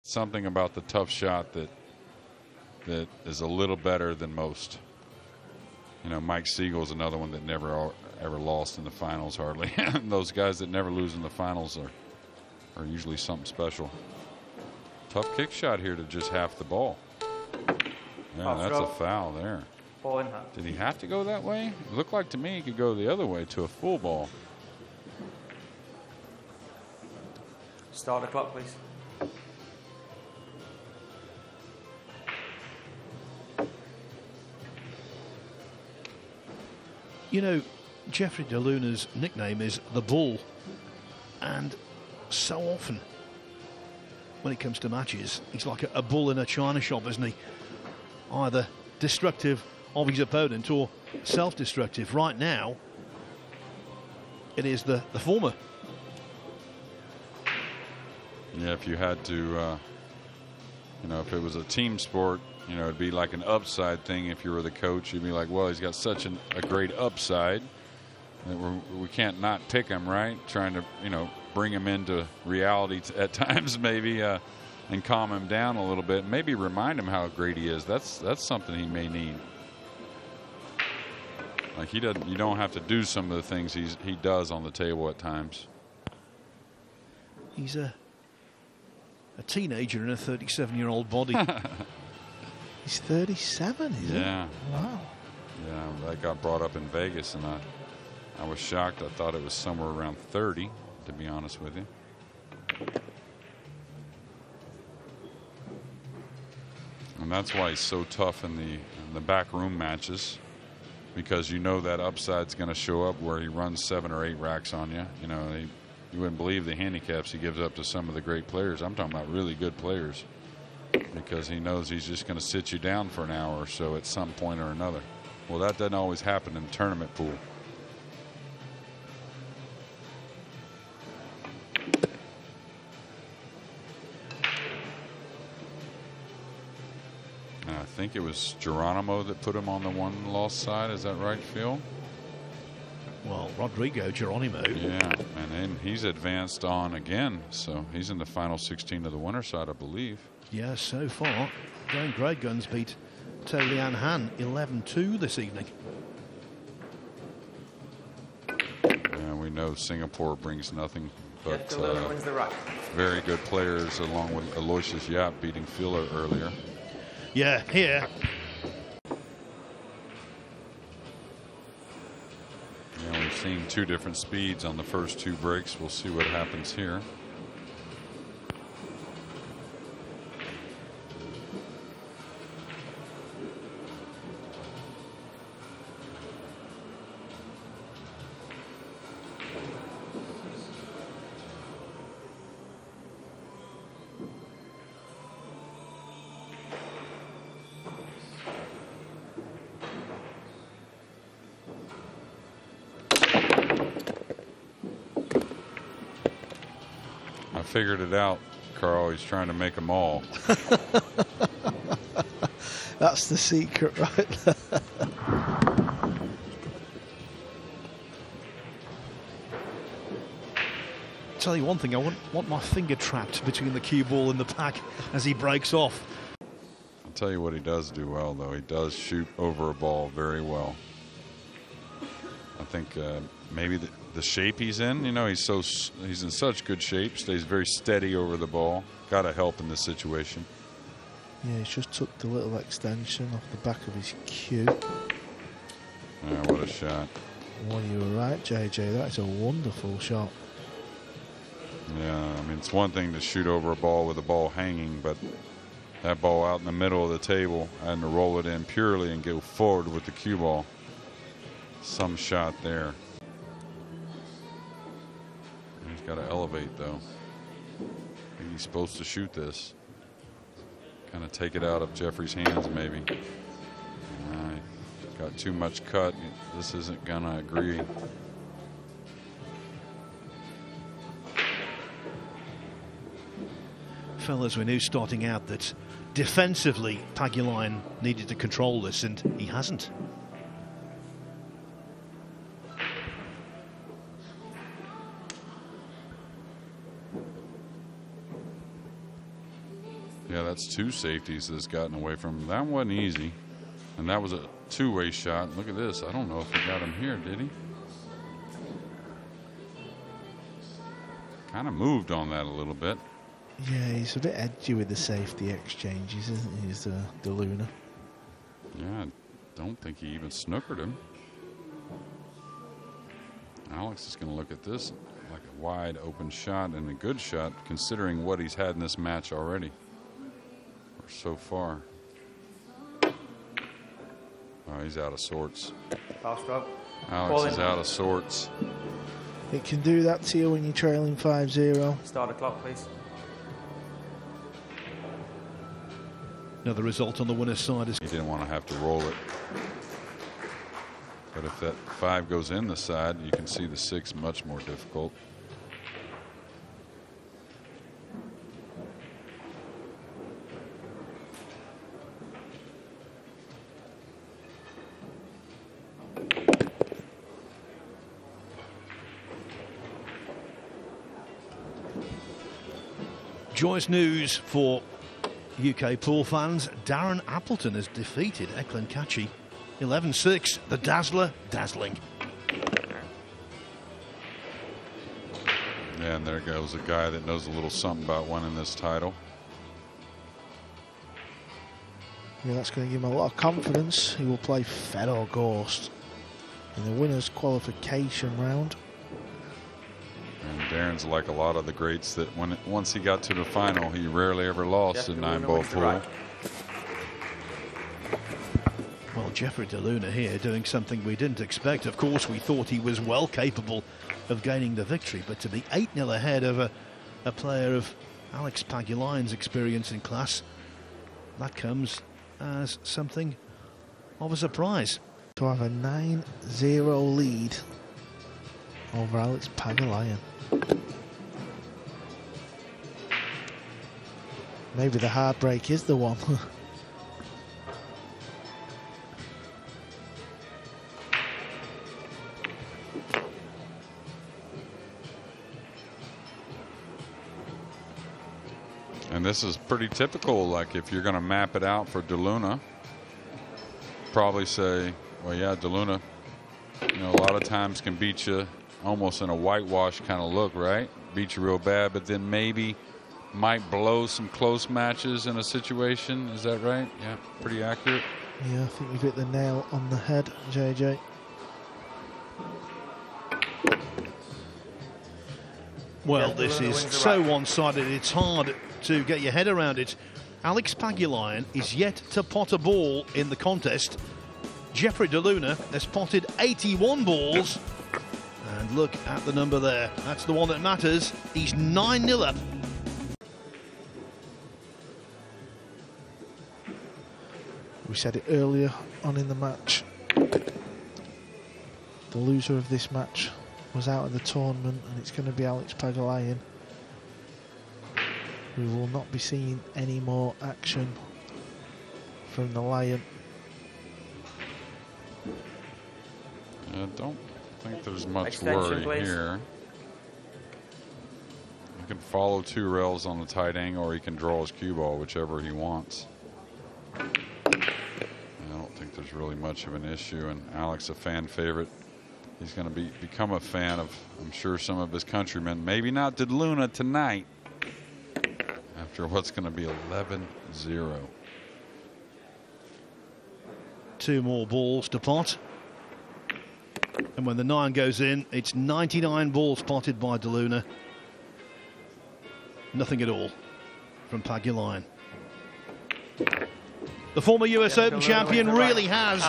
something about the tough shot that is a little better than most. You know, Mike Siegel's another one that never ever lost in the finals hardly. Those guys that never lose in the finals are usually something special. Tough kick shot here to just half the ball. Yeah, that's a foul there. Ball in hand. Did he have to go that way? It looked like to me he could go the other way to a full ball. Start the clock, please. You know, Jeffrey De Luna's nickname is the Bull, and so often when it comes to matches, he's like a bull in a china shop, isn't he? Either destructive of his opponent or self-destructive. Right now, it is the former. Yeah, if you had to, you know, if it was a team sport, you know, it'd be like an upside thing. If you were the coach, you'd be like, well, he's got such a great upside that we can't not pick him, right? Trying to, you know, bring him into reality at times, maybe, and calm him down a little bit. Maybe remind him how great he is. That's something he may need. Like he doesn't. You don't have to do some of the things he does on the table at times. He's a teenager in a 37-year-old body. He's 37, is he? Yeah. Wow. Yeah, that got brought up in Vegas, and I was shocked. I thought it was somewhere around 30, to be honest with you. And that's why he's so tough in the backroom matches, because you know that upside's going to show up where he runs 7 or 8 racks on you. You know, you wouldn't believe the handicaps he gives up to some of the great players. I'm talking about really good players, because he knows he's just going to sit you down for an hour or so at some point or another. Well, that doesn't always happen in the tournament pool. And I think it was Geronimo that put him on the one-loss side. Is that right, Phil? Well, Rodrigo Geronimo. Yeah, and then he's advanced on again, so he's in the final 16 of the winner side, I believe. Yeah, so far, Going Great Guns beat To Lian Han 11-2 this evening. And we know Singapore brings nothing but very good players, along with Aloysius Yap beating Filler earlier. Yeah, here. Yeah, we've seen 2 different speeds on the first 2 breaks. We'll see what happens here. Figured it out, Carl. He's trying to make them all. That's the secret, right? Tell you one thing, I want my finger trapped between the cue ball and the pack as he breaks off. I'll tell you what he does do well, though. He does shoot over a ball very well. I think maybe the shape he's in, you know, he's in such good shape, stays very steady over the ball. Got to help in this situation. Yeah, he's just took the little extension off the back of his cue. Yeah, what a shot. Well, you were right, JJ. That's a wonderful shot. Yeah, I mean, it's one thing to shoot over a ball with the ball hanging, but that ball out in the middle of the table, and to roll it in purely and go forward with the cue ball. Some shot there. He's got to elevate, though. I think he's supposed to shoot this. Kind of take it out of Jeffrey's hands, maybe. Got too much cut. This isn't going to agree. Fellas, we knew starting out that defensively Pagulayan needed to control this, and he hasn't. Yeah, that's 2 safeties that's gotten away from him. That wasn't easy. And that was a two-way shot. Look at this. I don't know if he got him here, did he? Kind of moved on that a little bit. Yeah, he's a bit edgy with the safety exchanges, isn't he? He's the Luna. Yeah, I don't think he even snookered him. Alex is going to look at this like a wide open shot and a good shot considering what he's had in this match already or so far. Oh, he's out of sorts. Fast stroke. Alex is out of sorts. It can do that to you when you're trailing 5-0. Start the clock, please. Another result on the winner's side is He didn't want to have to roll it. But if that 5 goes in the side, you can see the 6 much more difficult. joyous news for UK pool fans. Darren Appleton has defeated Eklund Kachi 11-6. The Dazzler dazzling. Yeah, and there goes a guy that knows a little something about winning this title. Yeah, that's going to give him a lot of confidence. He will play Fedor Ghost in the winners' qualification round. And Darren's like a lot of the greats that once he got to the final, he rarely ever lost a 9-ball pool. Right. Well, Jeffrey DeLuna here doing something we didn't expect. Of course, we thought he was well capable of gaining the victory, but to be 8-0 ahead of a player of Alex Pagulayan's experience in class, that comes as something of a surprise. To have a 9-0 lead over Alex Pagulayan. Maybe the heartbreak is the one. And this is pretty typical. Like if you're going to map it out for DeLuna, probably say, well, yeah, DeLuna, you know, a lot of times can beat you almost in a whitewash kind of look, right? Beat you real bad, but then maybe might blow some close matches in a situation. Is that right? Yeah, pretty accurate. Yeah, I think you've hit the nail on the head, JJ. Well, this is so one-sided, it's hard to get your head around it. Alex Pagulayan is yet to pot a ball in the contest. Jeffrey DeLuna has potted 81 balls. And look at the number there. That's the one that matters. He's 9-0 up. We said it earlier on in the match. The loser of this match was out of the tournament, and it's going to be Alex Pagulayan. We will not be seeing any more action from the Lion. I don't think there's much Extension, worry please. here. He can follow 2 rails on the tight angle, or he can draw his cue ball, whichever he wants. I don't think there's really much of an issue. And Alex, a fan favorite, he's going to become a fan of, I'm sure, some of his countrymen. Maybe not DeLuna tonight, after what's going to be 11-0. 2 more balls to pot. And when the 9 goes in, it's 99 balls potted by DeLuna. Nothing at all from Pagulayan. The former US Open champion really has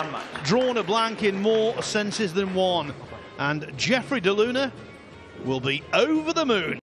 drawn a blank in more senses than one. And Jeffrey DeLuna will be over the moon.